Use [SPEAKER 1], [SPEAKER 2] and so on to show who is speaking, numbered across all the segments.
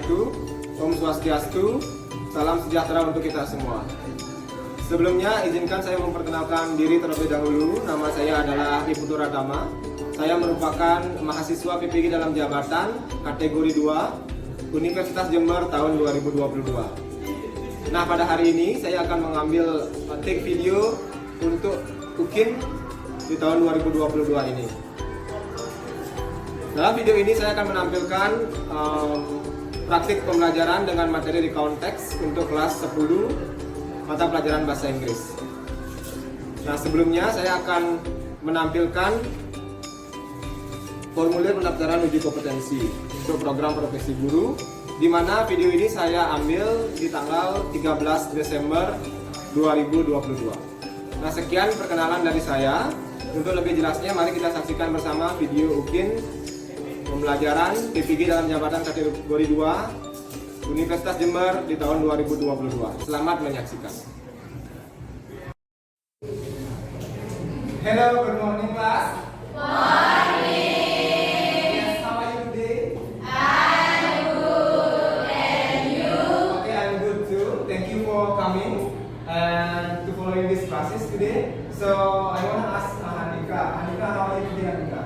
[SPEAKER 1] wabarakatuh. Om Swastiastu. Salam sejahtera untuk kita semua. Sebelumnya izinkan saya memperkenalkan diri terlebih dahulu. Nama saya adalah Iputu Radama. Saya merupakan mahasiswa PPG dalam jabatan kategori 2 Universitas Jember tahun 2022. Nah, pada hari ini saya akan mengambil take video untuk UKIN di tahun 2022 ini. Dalam video ini saya akan menampilkan praktik pembelajaran dengan materi recount text untuk kelas 10 mata pelajaran bahasa Inggris. Nah, sebelumnya saya akan menampilkan formulir pendaftaran uji kompetensi untuk program profesi guru, di mana video ini saya ambil di tanggal 13 Desember 2022. Nah, sekian perkenalan dari saya. Untuk lebih jelasnya, mari kita saksikan bersama video UKIN pembelajaran PPG dalam jabatan kategori 2 Universitas Jember di tahun 2022. Selamat menyaksikan. Hello, good morning class. Yes, how are you today?
[SPEAKER 2] I'm good, and you?
[SPEAKER 1] Okay, I'm good too. Thank you for coming and to following these classes today. So I want to ask Hanika. Hanika, how are you today, Hanika?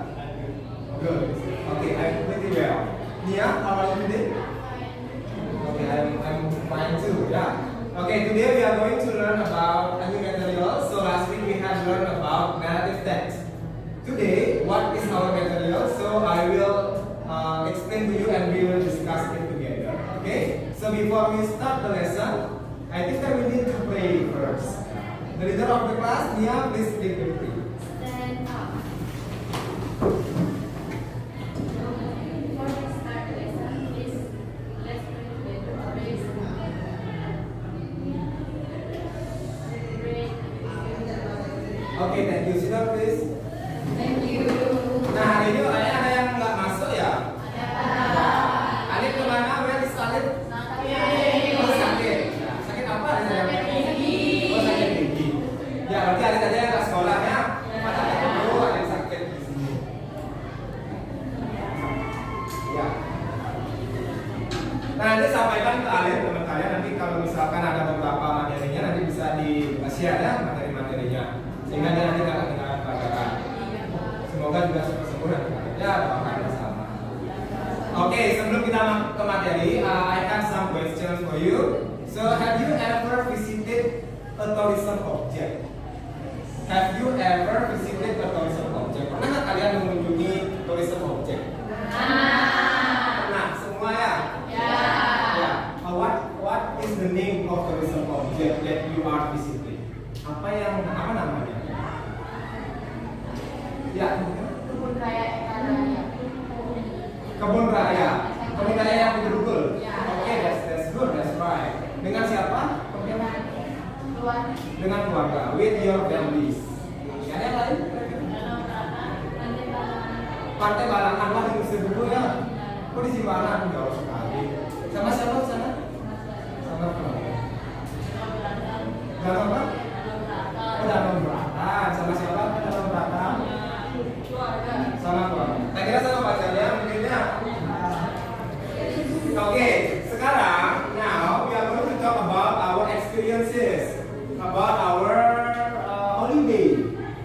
[SPEAKER 1] Good. Okay, I'm pretty well. Nia, how are you today? Okay, I'm fine too. Yeah. Okay, today we are going to learn about a new material. So last week we had learned about narrative text. Today, what is our material? So I will explain to you and we will discuss it together. Okay? So before we start the lesson, I think that we need to pray first. The leader of the class, Nia, please lead the prayer.
[SPEAKER 2] Stand up.
[SPEAKER 1] Okay, thank you. Sit down, please.
[SPEAKER 2] Thank you.
[SPEAKER 1] Nah, hari ini ada yang nggak masuk ya? Alif kemana? Where is Alif? Oh, sakit. Ya, sakit apa?
[SPEAKER 2] Sakit gigi.
[SPEAKER 1] Oh, sakit gigi. Ya, berarti Alif aja yang nggak sekolah ya? Ada dulu, ada yang sakit di sini. Ya. Nah, nanti sampaikan ke Alif teman kalian. Nanti kalau misalkan ada beberapa materinya, nanti bisa di-share ya materi-materinya. Sehingga dia nanti akan ketinggalan pelajaran. Semoga juga sembuh dan ya doakan bersama. Oke, sebelum kita ke materi, I have some questions for you. So, have you ever visited a tourism object? Have you ever visited a tourism object? Pernah nggak kalian mengunjungi tourism object? Pernah, semua ya? Ya. What is the name of tourism object that you are visiting? Apa namanya? Ya.
[SPEAKER 2] Kebun Raya Ekaraya.
[SPEAKER 1] Kebun Raya. Kebun Raya yang betul-betul.
[SPEAKER 2] Ya.
[SPEAKER 1] Oke, that's good, that's right. Dengan siapa?
[SPEAKER 2] Keluarga.
[SPEAKER 1] Dengan keluarga. With your families. Ada yang lain? Pantai Balangan. Wah, di Mesir dulu ya. Kok di Sibaran? Jauh sekali. Sama siapa di sana? Sama keluarga. Sama apa? Oh, Danau Beratan. Sama siapa? Danau Beratan. Sama keluarga. Saya kira sama pacarnya mungkin ya. Oke, sekarang now we are going to talk about our experiences, about our holiday.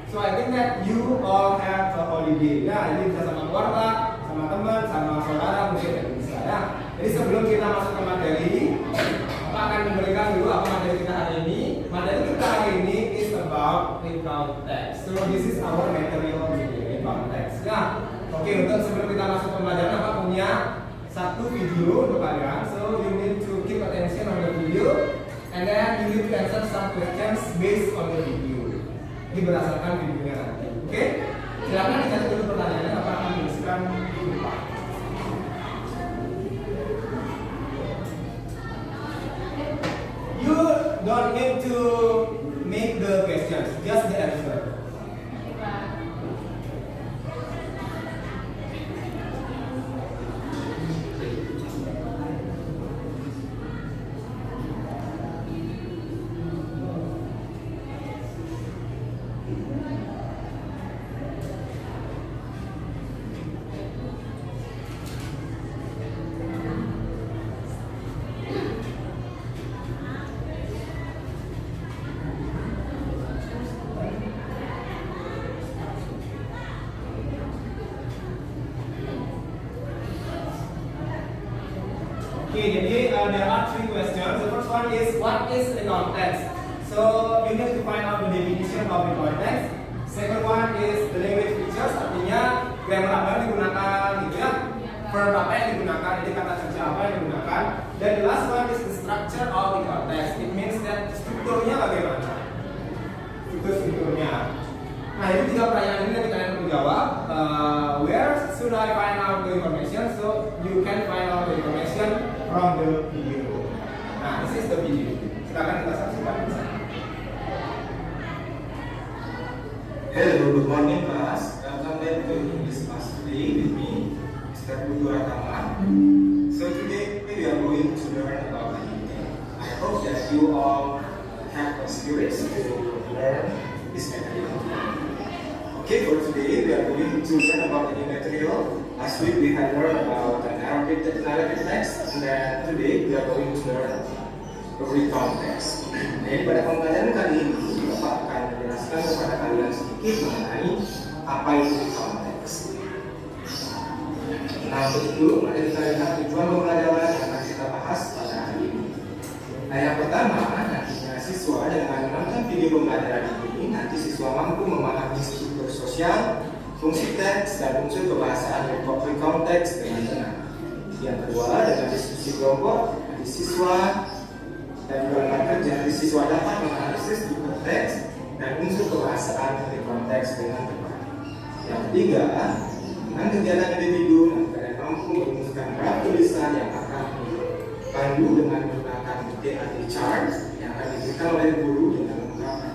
[SPEAKER 1] So I think that you all have a holiday. Ya, ini bisa sama keluarga, sama teman, sama saudara mungkin ya bisa ya. Jadi sebelum kita masuk ke materi, Bapak akan memberikan dulu apa materi kita hari ini. Materi kita hari ini is about recount text. So this is our material recount text. Ya, oke, untuk sebelum kita masuk ke pembelajaran, Bapak punya satu video untuk kalian. So you need to keep attention on the video, and then you need to answer some questions based on the video. Ini berdasarkan videonya nanti. Oke? Silakan dicatat dulu pertanyaannya. Bapak akan tuliskan di depan. You don't need to make the questions, just the answer. there are three questions. The first one is what is a context? So you need to find out the definition of the context. Second one is the language features, artinya grammar apa yang digunakan gitu ya, verb apa yang digunakan, jadi kata kerja apa yang digunakan. Dan the last one is the structure of the context. It means that strukturnya bagaimana, strukturnya. Nah itu tiga pertanyaan ini nanti kalian perlu jawab. Where should I find out the information? So you can find out the information from the video. Nah this is the video. Silakan kita saksikan.
[SPEAKER 3] Hello, good morning class. Welcome back to English class today with me, Mr. Putu Rakaman. So today we are going to learn about editing. I hope that you all have the spirit to learn this material. Okay, for today we are going to learn about the material. Last week we had learned about the narrative text, and then today we are going to learn the recount text. Jadi pada pembelajaran kali ini Bapak akan menjelaskan kepada kalian sedikit mengenai apa itu recount text. Nah untuk itu mari kita lihat tujuan pembelajaran yang akan kita bahas pada hari ini. Nah yang pertama, nantinya siswa dengan menonton video pembelajaran ini nanti siswa mampu memahami struktur sosial, fungsi teks dan unsur kebahasaan recount text dengan benar. Yang kedua, dengan diskusi kelompok nanti siswa dan juga kerja siswa dapat menganalisis struktur teks dan unsur kebahasaan recount text dengan tepat. Yang ketiga, dengan kegiatan individu nanti kalian mampu merumuskan draft tulisan yang akan dipandu dengan menggunakan DAT chart yang akan diberikan oleh guru dengan menggunakan.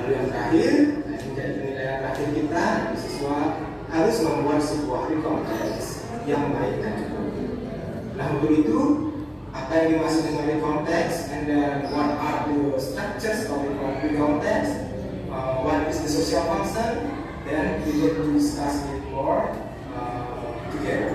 [SPEAKER 3] Lalu yang terakhir, menjadi penilaian terakhir kita, siswa harus membuat sebuah recount text yang baik dan cukup. Nah untuk itu, apa yang dimaksud dengan recount text, and then what are the structures of recount text, what is the social function, then we will discuss it more together.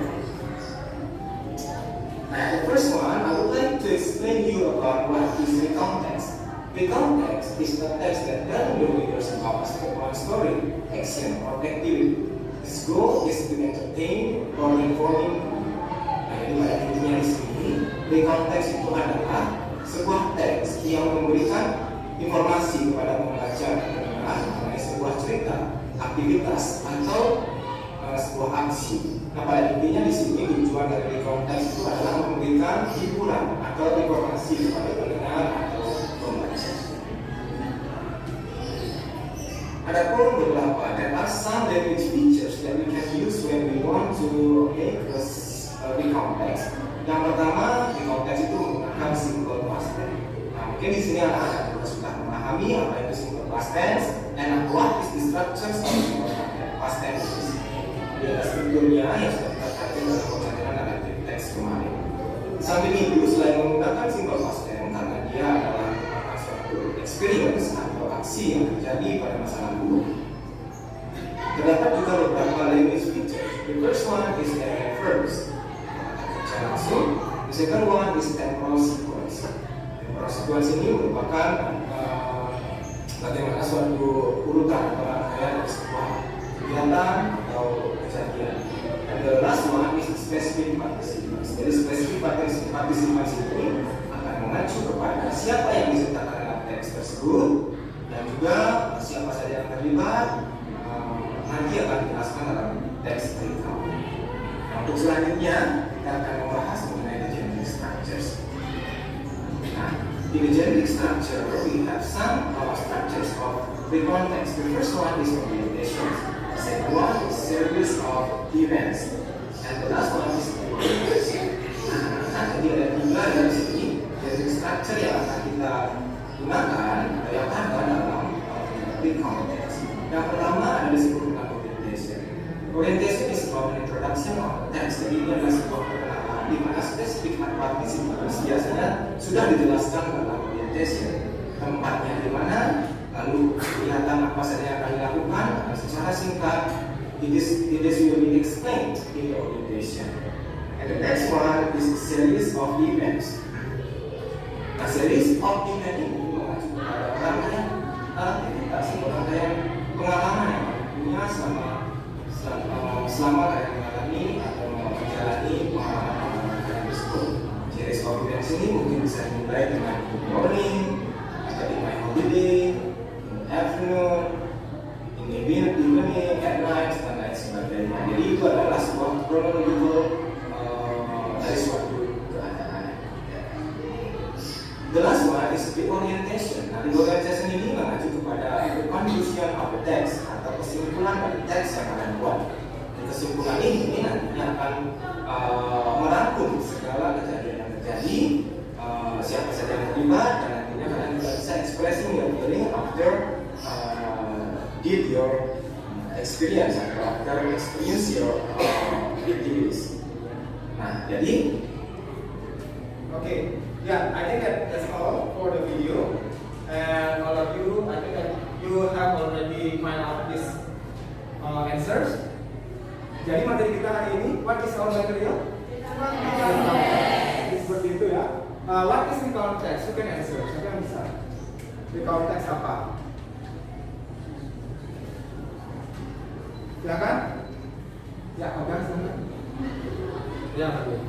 [SPEAKER 3] Now the first one, I would like to explain you about what is recount text. Recount text is a text that tells the readers about one story, action, or activity. Its goal is to entertain or informing. Nah ini pada intinya di sini. Recount text itu adalah sebuah teks yang memberikan informasi kepada pembaca mengenai sebuah cerita, aktivitas atau sebuah aksi. Nah pada intinya di sini tujuan dari recount text itu adalah memberikan hiburan atau informasi kepada pendengar atau pembaca. Adapun beberapa there are some language features that we can use when we want to make a recount text. Yang pertama, recount text itu menggunakan simple past tense. Nah, mungkin di sini anak-anak juga sudah memahami apa itu simple past tense and what is the structure of simple past tense. Di atas strukturnya yang sudah kita pelajari dalam pembelajaran narrative text kemarin. Samping itu, selain menggunakan simple past tense karena dia adalah suatu experience atau aksi yang terjadi pada masa lalu, terdapat juga beberapa language features. The first one is the verbs. Langsung, the second one is temporal sequence. Temporal sequence ini merupakan bagaimana suatu urutan atau rangkaian dari sebuah kegiatan atau kejadian. And the last one is specific participants. Jadi specific participants ini akan mengacu kepada siapa yang disertakan dalam teks tersebut dan juga siapa saja yang terlibat. Nanti akan dijelaskan dalam teks recount. Untuk selanjutnya kita akan membahas mengenai the generic structures. Nah, in the generic structure we have some structures of recount text. The first one is orientation. The second one is series of events, and the last one is orientation. Nah, jadi ada tiga dari sini generic structure yang akan kita gunakan atau yang ada dalam recount text. Yang pertama adalah disebut dengan orientation. Orientation is about introduction of text. Jadi ini adalah sebuah perkenalan di mana spesifik participants biasanya sudah dijelaskan dalam orientation. Tempatnya di mana, lalu kelihatan apa saja yang akan dilakukan. Secara singkat, it is really explained in the orientation. And the next one is series of events. Nah, series of events ini mengacu kepada rangkaian aktivitas atau rangkaian pengalaman yang punya selama kalian mengalami atau menjalani pengalaman tersebut. Series of events context ini mungkin bisa dimulai dengan good morning, atau in my holiday, in afternoon, in evening, at night, dan lain sebagainya. Jadi itu adalah sebuah chronological dari suatu keadaan. The last one is the orientation. Nah, the orientation ini mengacu kepada the conclusion of the text atau kesimpulan dari teks yang akan buat. Kesimpulan ini nantinya akan merangkum segala kejadian yang terjadi, siapa saja yang terlibat, dan nantinya kalian juga bisa expressing your feeling after did your experience atau after experience your activities. Nah, jadi
[SPEAKER 1] Okay, yeah, I think that's all for the video, and all of you, I think that you have already find out this answers. Jadi materi kita hari ini, what is our material? Seperti itu ya. What is the context? You can answer. Siapa yang bisa? The context apa? Silakan. Ya, pegang sana. Ya, betul.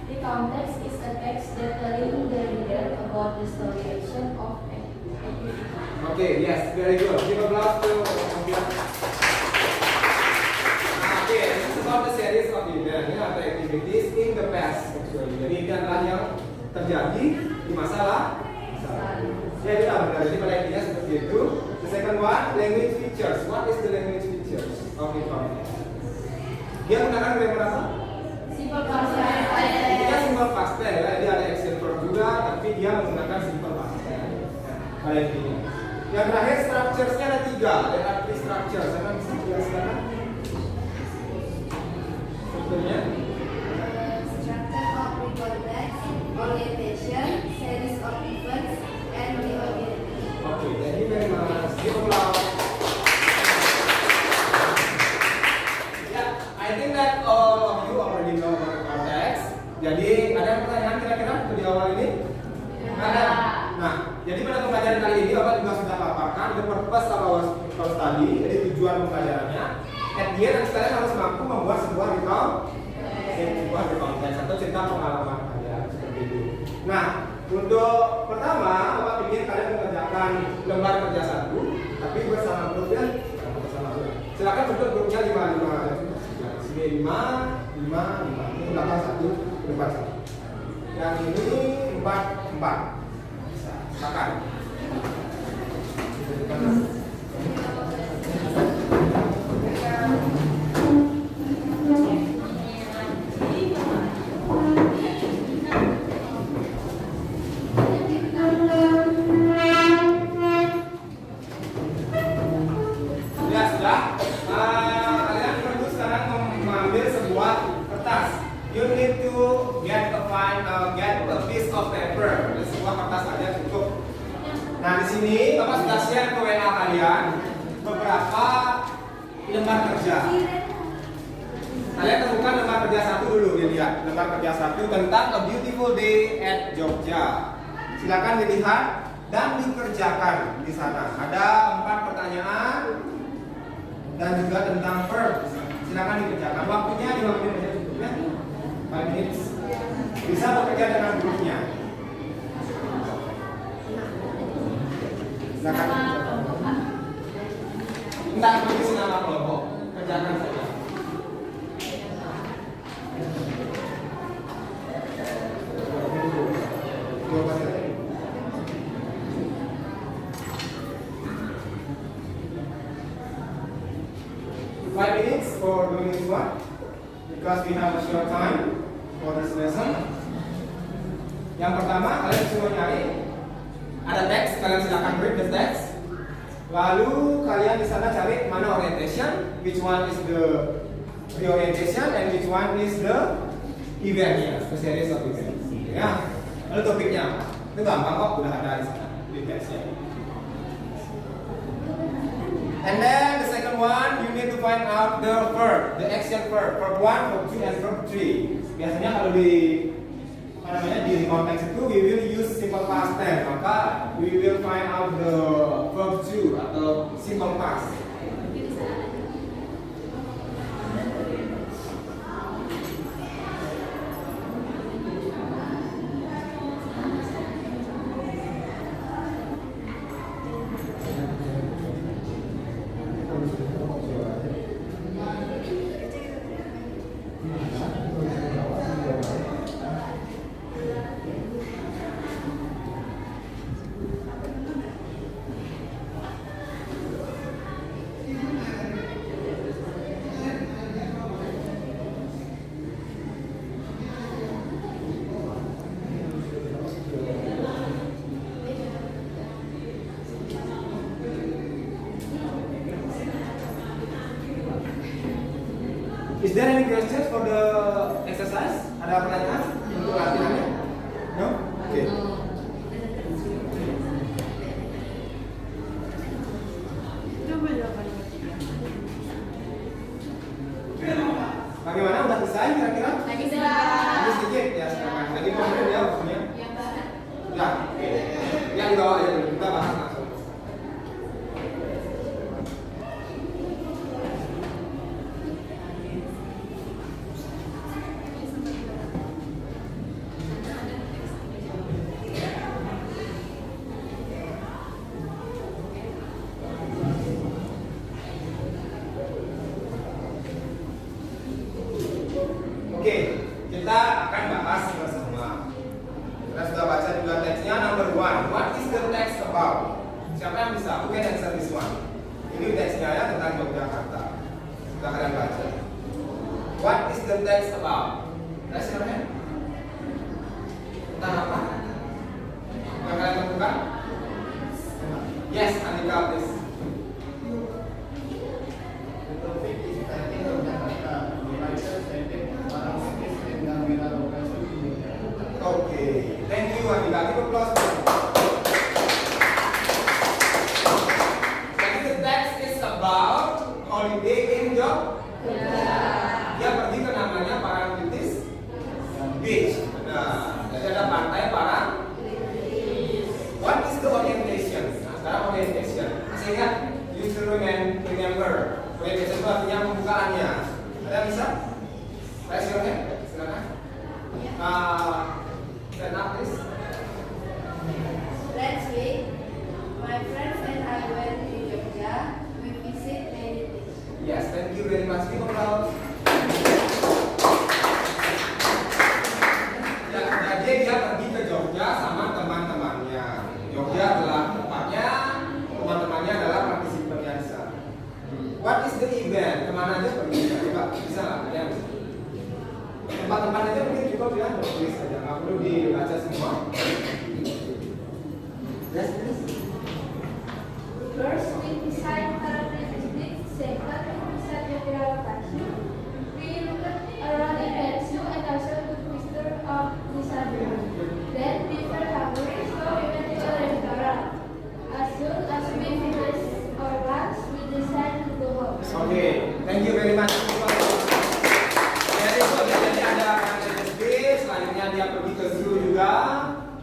[SPEAKER 2] The context is a text that telling the reader about the situation of activity.
[SPEAKER 1] Okay, yes, very good. Give applause to Okay, this is about the series of events atau activities in the past actually. Jadi ini adalah yang terjadi di masa lalu. Ya, itu benar. Jadi pada intinya seperti itu. The second one, language features. What is the language features of the context? Dia menggunakan grammar apa?
[SPEAKER 2] Simple past tense.
[SPEAKER 1] Dia simple past tense ya. Jadi ada action verb juga, tapi dia menggunakan simple past tense. Pada intinya. Yang terakhir structures-nya ada 3. There are 3 structures. Saya bisa jelaskan. Strukturnya.
[SPEAKER 2] Structure of the context, orientation, series of events, and reorientation.
[SPEAKER 1] Okay, thank you very much. Give applause. Yeah, I think that all of you already know about the context. Jadi ada pertanyaan kira-kira untuk di awal ini? Ada. Nah, jadi pada pembelajaran kali ini Bapak juga sudah paparkan the purpose of our study, jadi tujuan pembelajarannya. At the end, kalian harus mampu membuat sebuah recount atau cerita pengalaman kalian seperti itu. Nah, untuk pertama, Bapak ingin kalian mengerjakan lembar kerja 1, tapi bersama grup ya, bersama grup. Silakan bentuk grupnya 5-5. Sini 5, 5, 5. Ini belakang 1, depan 1. Yang ini 4, 4. Bisa, silakan. Nah, di sini Bapak sudah share ke WA kalian beberapa lembar kerja. Kalian temukan lembar kerja 1 dulu, dilihat lembar kerja 1 tentang A Beautiful Day at Jogja. Silakan dilihat dan dikerjakan di sana. Ada 4 pertanyaan dan juga tentang verb. Silakan dikerjakan. Waktunya 5 menit saja cukup ya. 5 menit. Bisa bekerja dengan grupnya. Entah kondisi nama kelompok, kerjakan saja. Five minutes for doing this one, because we have a short time for this lesson. Yang pertama, kalian semua nyari. Ada teks, kalian silakan read the text. Lalu kalian di sana cari mana orientation, which one is the reorientation, and which one is the eventnya, the series of events. Ya. Lalu topiknya apa? Itu gampang kok, udah ada di sana di teksnya. And then the second one, you need to find out the verb, the action verb 1, verb 2, and verb 3. Biasanya kalau di di konteks itu we will use simple past tense, maka we will find out the verb to atau simple past. Is there any questions for the exercise? Ada pertanyaan untuk latihannya? No? Oke. Bagaimana? Udah selesai kira-kira?
[SPEAKER 2] Lagi sedikit.
[SPEAKER 1] Lagi sedikit ya sekarang. Lagi konkret ya maksudnya?
[SPEAKER 2] Ya, Pak.
[SPEAKER 1] Ya. Oke. Ya di bawah aja dulu. Kita bahas langsung. Oke, kita akan bahas bersama. Kita sudah baca juga teksnya. Number one, what is the text about? Siapa yang bisa? Who can answer this one? Ini teksnya ya tentang Yogyakarta. Sudah kalian baca. What is the text about? Raise your hand. Tentang apa? Yang kalian temukan? Yes, Andika, please. Okay, thank you Andika. Give applause. Jadi the text is about holiday in Yogyakarta. Dia pergi ke namanya Parangtritis Beach. Nah, jadi ada pantai Parangtritis. What is the orientation? Nah, sekarang orientation. Masih ingat? You should remember. Orientation itu artinya pembukaannya. Ada yang bisa? Raise your hand. Silakan. Stand up, please.
[SPEAKER 2] Last week, my friends and I went to Jogja. We visit many things.
[SPEAKER 1] Yes, thank you very much. Give applause. Ya, jadi dia pergi ke Jogja sama teman-temannya. Jogja adalah tempatnya, teman-temannya adalah partisipannya di sana. What is the event? Kemana aja pergi? Coba bisa nggak? Ada yang bisa? Tempat-tempat aja mungkin cukup ya, tulis saja. Nggak perlu dibaca semua. Yes, please.
[SPEAKER 2] First, we decided Parangtritis Beach. Second, we decided Jogja lokasi. We looked around in Bensu and also took pictures of the sunrise. Then we were hungry, so we went to a restaurant. As soon as we finished our lunch, we decided to go home.
[SPEAKER 1] Okay, thank you very much. Jadi ada Parangtritis Beach, selanjutnya dia pergi ke zoo juga,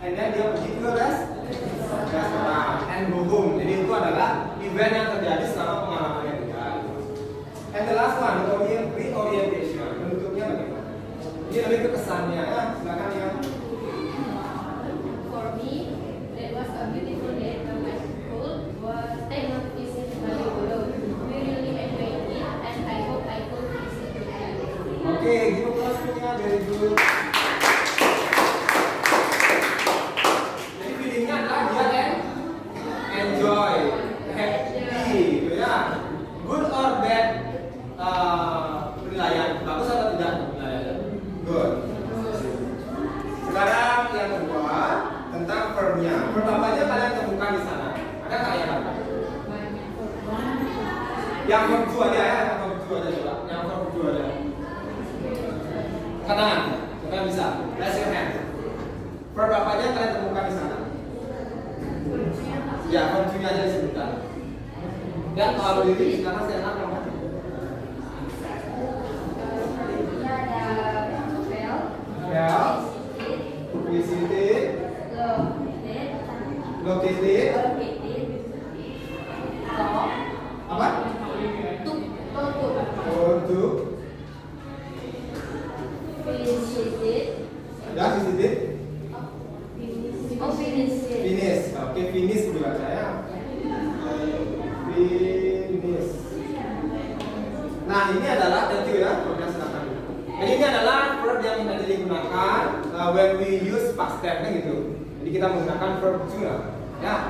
[SPEAKER 1] and then dia pergi ke restoran, and go home. Jadi itu adalah event yang terjadi selama pengalamannya dia. And the last one, reorientation. Bentuknya bagaimana? Ini lebih ke kesannya ya. Silakan ya.
[SPEAKER 2] For me, that was a beautiful day when my school was able to visit Malioboro. We really enjoyed it, and I hope I could visit again.
[SPEAKER 1] Oke, give applause punya very good. Jadi feelingnya adalah dia enjoy, happy, gitu ya. Good or bad penilaian, bagus atau tidak penilaian? Good. Sekarang yang kedua tentang verbnya. Verb apa aja kalian temukan di sana? Ada nggak yang apa? Yang verb to aja ya, yang verb to aja coba. Yang verb to aja. Angkat tangan, siapa yang bisa? Raise your hand. Verb apa aja kalian temukan di sana? Ya, verb to-nya aja disebutkan. Dan kalau diri sekarang saya akan ngomong.
[SPEAKER 2] Ini ada well,
[SPEAKER 1] Ya, visited, located, apa? Go to, ya visited, finish. Oke, finish dibaca ya. Finish. Nah, ini adalah thank you ya, program silakan. Jadi ini adalah verb yang tadi digunakan when we use past tense gitu. Jadi kita menggunakan verb to ya. Nah,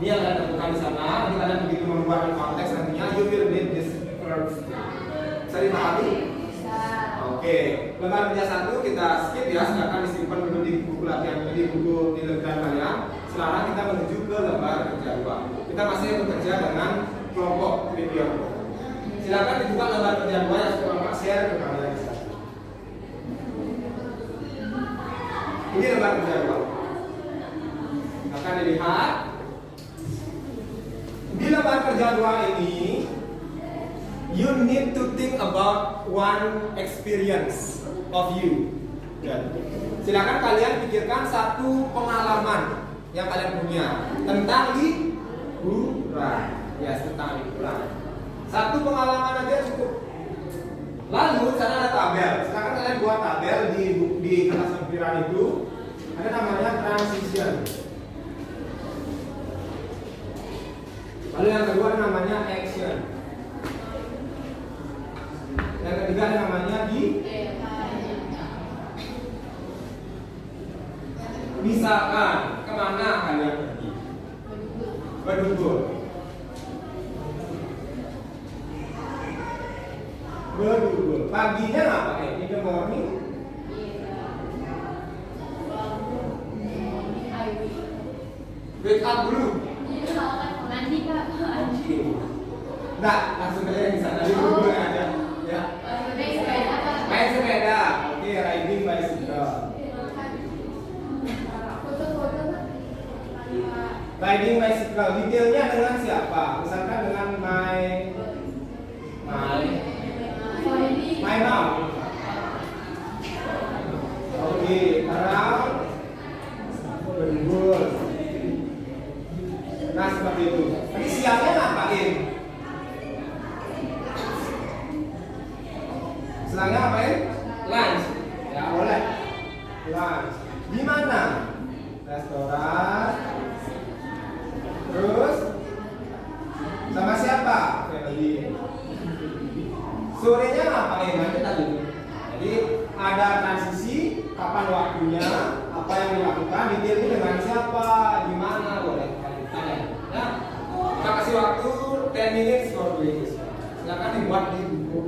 [SPEAKER 1] ini yang kalian temukan di sana. Nanti kalian begitu membuat konteks nantinya you will need this verb. Bisa dipahami? Oke, lembar kerja 1 kita skip ya, silakan disimpan dulu di buku latihan, di buku di lembar kalian. Sekarang kita menuju ke lembar kerja 2. Kita masih bekerja dengan kelompok video. Silakan dibuka lembar kerja 2 yang sudah Bapak share ke kalian. Ini lembar kerja 2. Akan dilihat di lembar kerja 2 ini, you need to think about one experience of you. Ya. Silakan kalian pikirkan satu pengalaman yang kalian punya tentang liburan. Ya, tentang liburan. Satu pengalaman aja cukup. Lalu sana ada tabel. Silakan kalian buat tabel di kelas lempiran itu. Ada namanya transition. Lalu yang kedua namanya action. Yang ketiga namanya misalkan kemana kalian pergi? Berdua. Paginya ngapain? In the morning? Wake up dulu.
[SPEAKER 2] Mandi Pak.
[SPEAKER 1] Nah, langsung aja di sana dulu aja. Ya.
[SPEAKER 2] Naik sepeda Pak.
[SPEAKER 1] Main sepeda. Oke, riding bicycle.
[SPEAKER 2] Foto-foto Pak.
[SPEAKER 1] Riding bicycle. Detailnya dengan siapa? Misalkan dengan my mom. Oke, around bergul. Nah, seperti itu. Tapi siangnya ngapain? Selangnya ngapain? Lunch. Ya, boleh. Lunch. Di mana? Restoran. Terus sama siapa? Family. Sorenya ngapain? Nanti tadi. Jadi ada transisi, kapan waktunya, apa yang dilakukan, detailnya dengan siapa, di mana, boleh kalian tanya. Ya, kita kasih waktu 10 minutes for this. Silakan dibuat di buku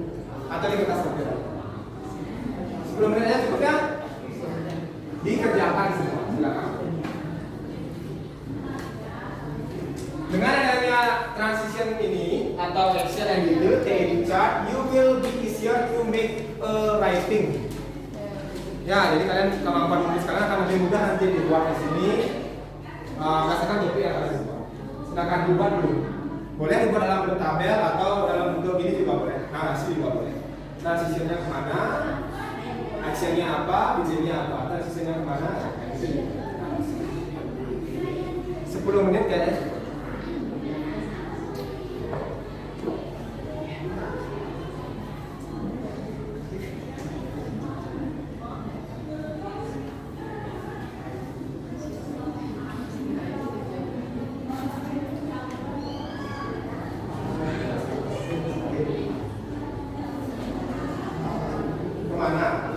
[SPEAKER 1] atau di kertas paper. 10 menitnya cukup ya? Dikerjakan semua. Silakan. Dengan adanya transition ini atau action and detail TAD chart, you will be easier to make a writing. Ya, jadi kalian kemampuan menulis kalian akan lebih mudah nanti dibuat di sini. Rasakan copy yang kalian buat. Silakan dibuat dulu. Boleh dibuat dalam bentuk tabel atau dalam bentuk ini juga boleh. Narasi juga boleh. Transitionnya kemana? Actionnya apa? Detailnya apa? Transitionnya kemana? Actionnya. 10 menit kayaknya.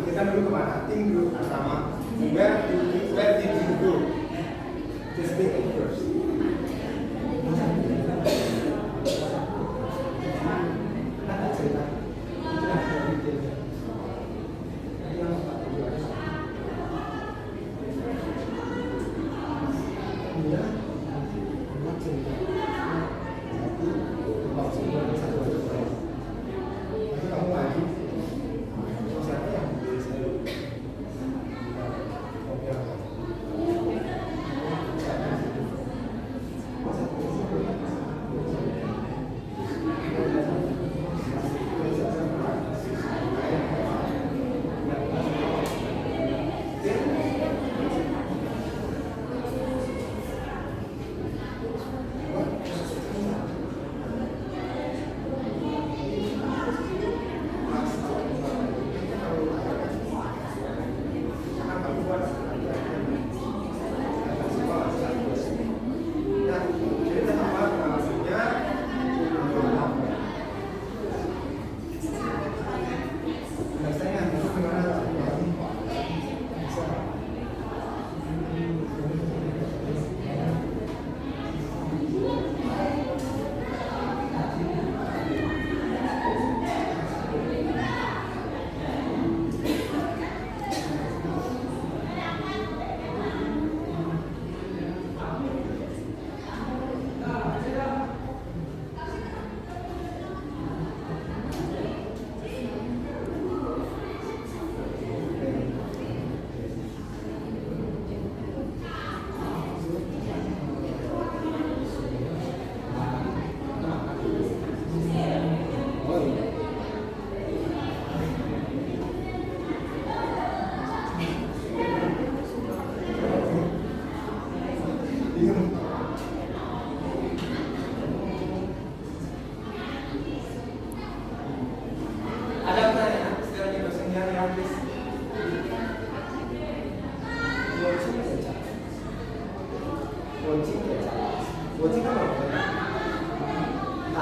[SPEAKER 1] Kita dulu kemana? Think dulu pertama. Where did you go? Just think it first. Ada cerita. Itu ada detailnya. Iya. Buat cerita. Nanti kamu lagi. Siapa yang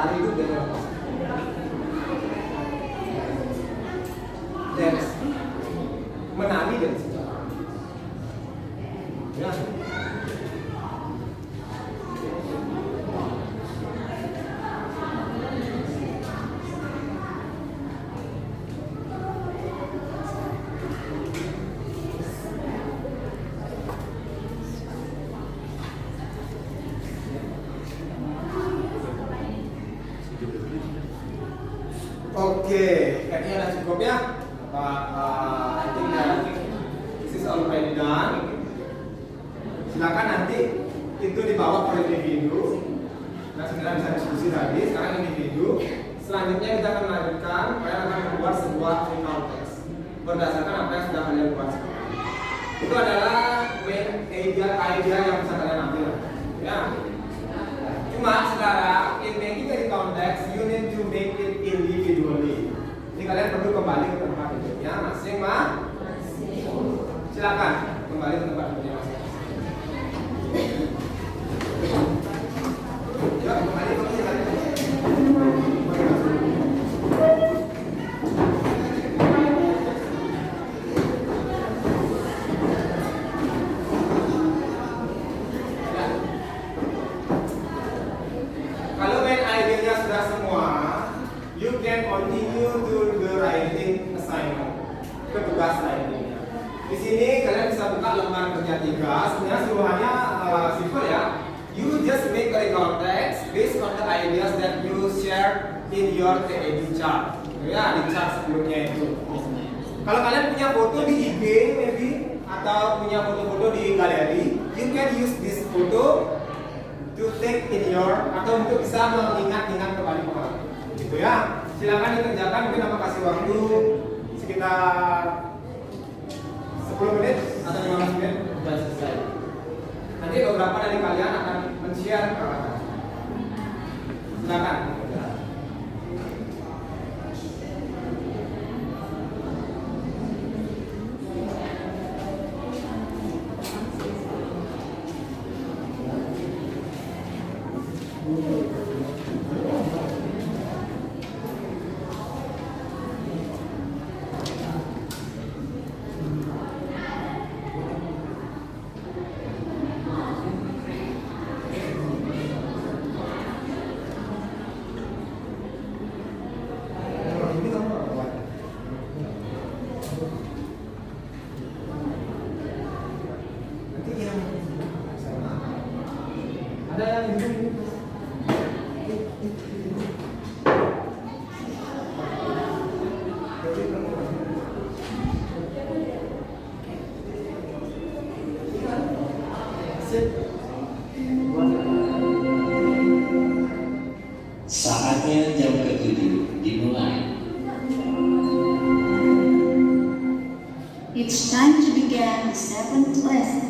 [SPEAKER 1] Lari itu dengan dance, menari dan sejarah. Ya. Oke, kayaknya udah cukup ya. I think that this is already done. Silakan nanti itu dibawa ke individu. Nah, sebenarnya bisa diskusi tadi. Sekarang individu. Selanjutnya kita akan melanjutkan. Kalian akan membuat sebuah recount text berdasarkan apa yang sudah kalian buat. Itu adalah main idea yang bisa kalian ambil. Ya. Cuma sekarang in making a recount text, you need to make it individually. Ini kalian perlu kembali ke tempat duduknya masing-masing. Silakan kembali ke tempat duduknya masing-masing. Ya, kembali ke tempat Kalau main idenya sudah semua, you can continue to the writing assignment, ke tugas writingnya. Di sini kalian bisa buka lembar kerja 3. Sebenarnya seluruhannya simple ya. You just make a recount text based on the ideas that you share in your TED chart. Ya, di chart sebelumnya itu. Kalau kalian punya foto di IG maybe atau punya foto-foto di galeri, you can use this photo to take in your atau untuk bisa mengingat-ingat kembali pengalaman. Gitu ya. Silakan dikerjakan, mungkin aku kasih waktu sekitar 10 menit atau 15 menit sudah selesai. Nanti beberapa dari kalian akan men-share peralatan. Silakan. Ada yang ini.
[SPEAKER 4] Saatnya jam ke-7 dimulai.
[SPEAKER 5] It's time to begin the 7th lesson.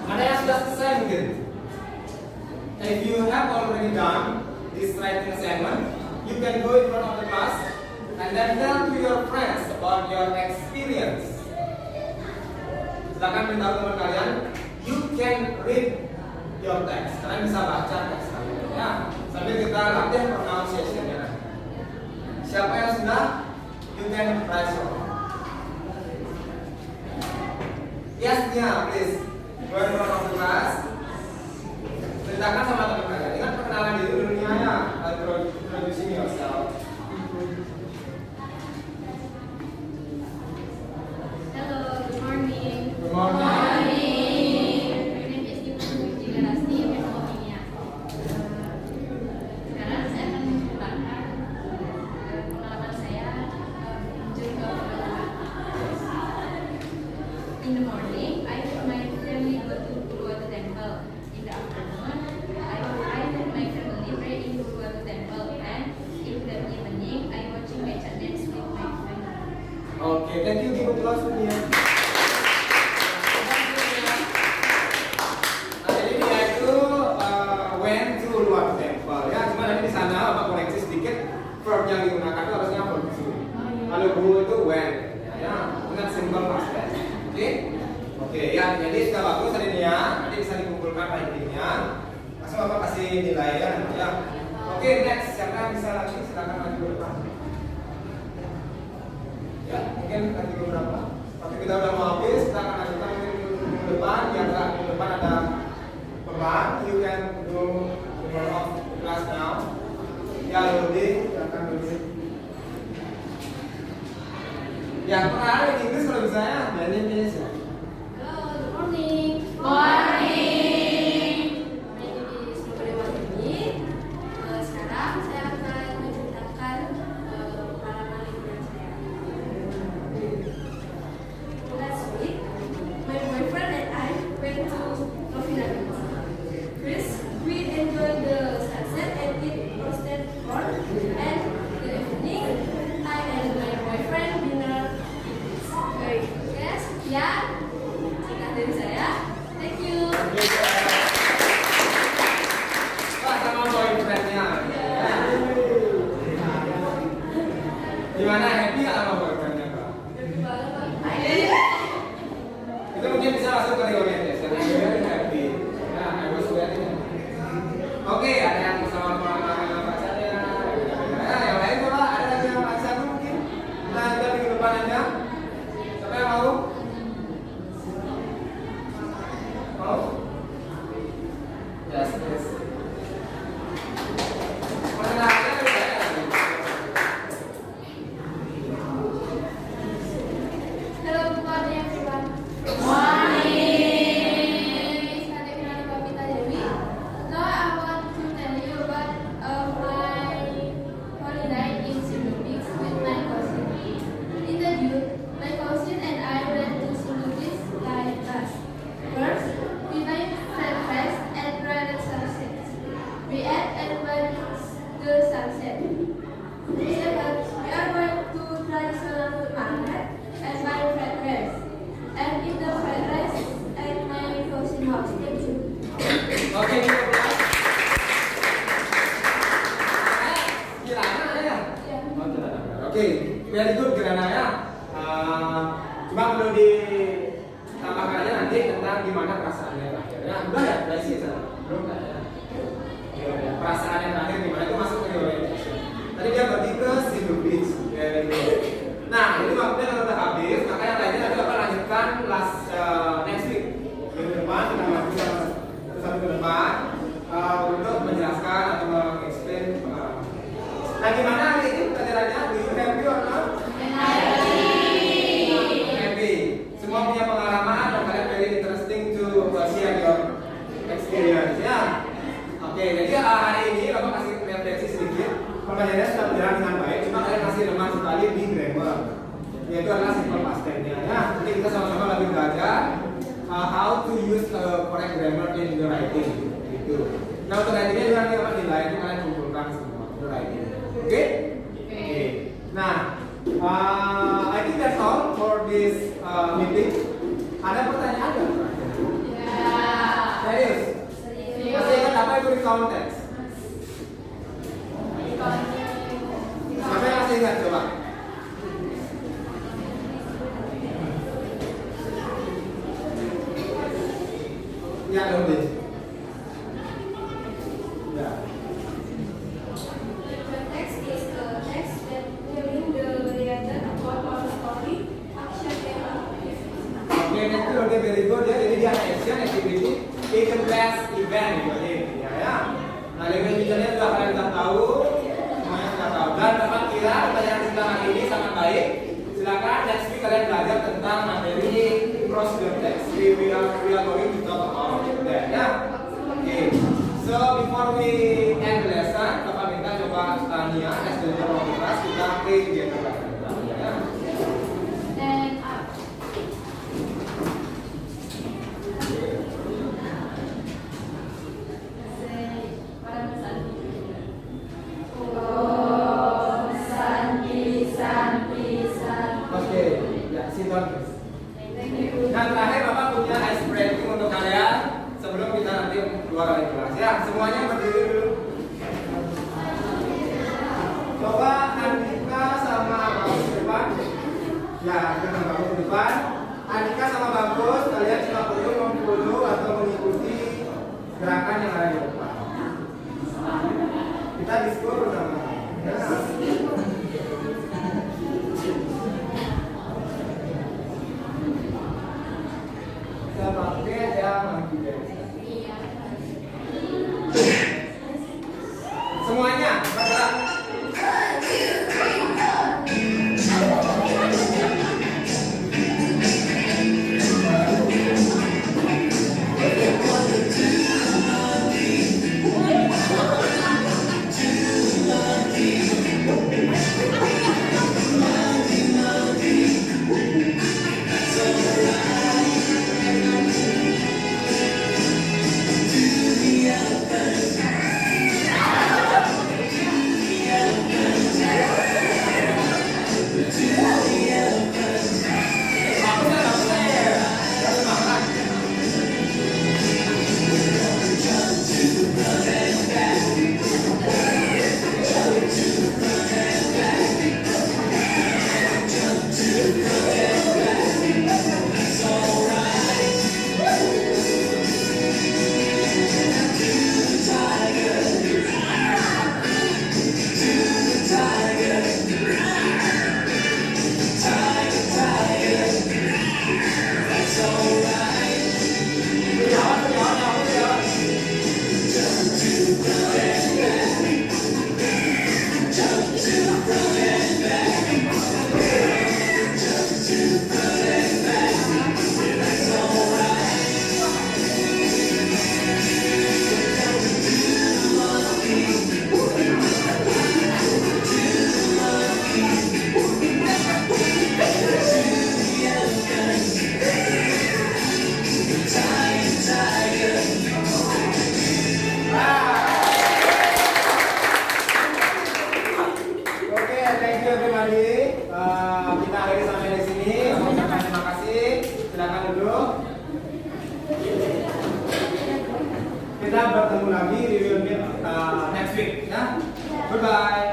[SPEAKER 1] Ada yang sudah selesai mungkin. If you have already done this writing assignment, you can go in front of the class and then tell to your friends about your experience. Silakan beritahu teman kalian, you can read your text. Kalian bisa baca teks kalian. Ya, sambil kita latih pronunciation-nya. Siapa yang sudah, you can raise your hand. Yes-nya, please. Go in front of the class. Ceritakan sama teman kalian. Ingat perkenalan diri dulunya ya. Introducing yourself.
[SPEAKER 2] Hello, good morning.
[SPEAKER 1] Good morning.
[SPEAKER 2] My name is Ibu Jigarasti Ekonominya. Sekarang saya akan menceritakan pengalaman saya menuju ke In the morning, I with my family go to Uluwatu Temple. In the afternoon, I with my family pray in Uluwatu Temple. And in the evening, I watching match and dance with my family.
[SPEAKER 1] Okay, thank you. Give applause to dia. Nah, jadi dia itu went to Uluwatu Temple. Ya, cuma nanti di sana Bapak koreksi sedikit. Verb yang digunakan itu harusnya verb to. Kalau go itu went. Ya, ingat simple past tense. Oke? Oke, ya. Jadi sudah bagus hari ini ya. Nanti bisa dikumpulkan ratingnya. Langsung Bapak kasih nilai ya. Ya. Oke, next. Siapa yang bisa lagi? Silakan maju ke depan. Ya, mungkin lagi beberapa. Tapi kita udah mau habis, kita akan lanjutkan minggu depan. Yang minggu depan ada peran. You can do the rest of class now. Ya, Lodi, silakan Lodi. Yang pernah di Inggris kalau bisa ya, dan Indonesia.
[SPEAKER 2] Hello, good morning. Morning. My name is Nurulewati. Sekarang saya akan menceritakan pengalaman liburan saya. Last week, my boyfriend and I went to Novena Beach. First, we enjoyed the sunset and eat roasted corn. And the evening, I and my boyfriend dinner. Baik, yes, ya. Sekian dari saya. Thank you.
[SPEAKER 1] Pak sama boyfriendnya. Gimana, happy nggak sama boyfriendnya, Pak? Itu mungkin bisa masuk ke orientation. I'm very happy. Ya, I was very happy. Oke, ada yang sama pacarnya. Ya, yang lain coba ada lagi yang pacar mungkin. Nah, kita minggu depan aja. Siapa yang mau? Mau? Yes, yes. Perkenalkan dulu ya.
[SPEAKER 2] Hello, good morning everyone. Good morning. Saya Nani Babita Dewi. Now I want to tell you about my holiday in Sindu Beach with my cousin. In the June, my cousin and I went to Sindu Beach like us. First, we made fried rice and tried the sunset. We ate and watched the sunset. Second, we are going to traditional food market and buy fried rice. And eat the fried rice at my cousin house. Thank you.
[SPEAKER 1] Oke, kita mulai. Kirana ya?
[SPEAKER 2] Yeah.
[SPEAKER 1] Oh, Kirana. Oke, very good Kirana ya. Cuma perlu ditambahkan aja nanti tentang gimana perasaannya terakhir. Ya, udah ya, udah sih sana. Belum kan ya? Ya, perasaannya terakhir gimana itu masuk ke orientation. Tadi dia pergi ke Sindu Beach. Very good. Nah, ini waktunya kalau udah habis, maka yang lainnya nanti Bapak lanjutkan next week. Minggu depan kita lanjutkan satu ke depan untuk menjelaskan atau mengexplain pengalaman. Nah, gimana hari ini pelajarannya? Do you happy or not? Happy. Semua punya pengalaman dan kalian very interesting to share your experience ya. Oke, jadi hari ini Bapak kasih refleksi sedikit. Pembelajarannya sudah berjalan dengan baik, cuma kalian masih lemah sekali di grammar. Yaitu adalah simple past tense-nya. Ya, nanti kita sama-sama lagi belajar how to use correct grammar in the writing. Gitu. Nah, untuk writingnya juga nanti Bapak nilai itu kalian kumpulkan semua untuk writing. Oke? Oke. Nah, I think that's all for this meeting. Ada pertanyaan nggak? Serius? Masih ingat apa itu recount text? Siapa yang masih ingat coba? Ya, Dodi. Ya.
[SPEAKER 2] The text is a text that telling the reader about our story, action, and activity.
[SPEAKER 1] Oke, itu udah very good ya. Jadi dia action, activity, event, class, event gitu ya. Nah, language teachernya sudah kalian sudah tahu, semuanya sudah tahu. Dan Bapak kira pelajaran kita hari ini sangat baik. Silakan next week kalian belajar tentang materi cross the text. We are going to talk about that ya. Oke. So before we end the lesson, Bapak minta coba Tania as the leader of the class kita play together ya.
[SPEAKER 2] And up.
[SPEAKER 1] Dan terakhir Bapak punya ice breaking untuk kalian sebelum kita nanti keluar dari kelas. Ya, semuanya berdiri dulu. Coba Andika sama Bagus ke depan. Ya, kita Bagus ke depan. Andika sama Bagus, kalian cuma perlu memfollow atau mengikuti gerakan yang ada di depan. Kita diskusi bersama. Ya. Kita pakai yang monkey dance. Semuanya, bergerak. Kita akhiri sampai di sini. Terima kasih. Silakan duduk. Kita bertemu lagi di next week ya. Goodbye.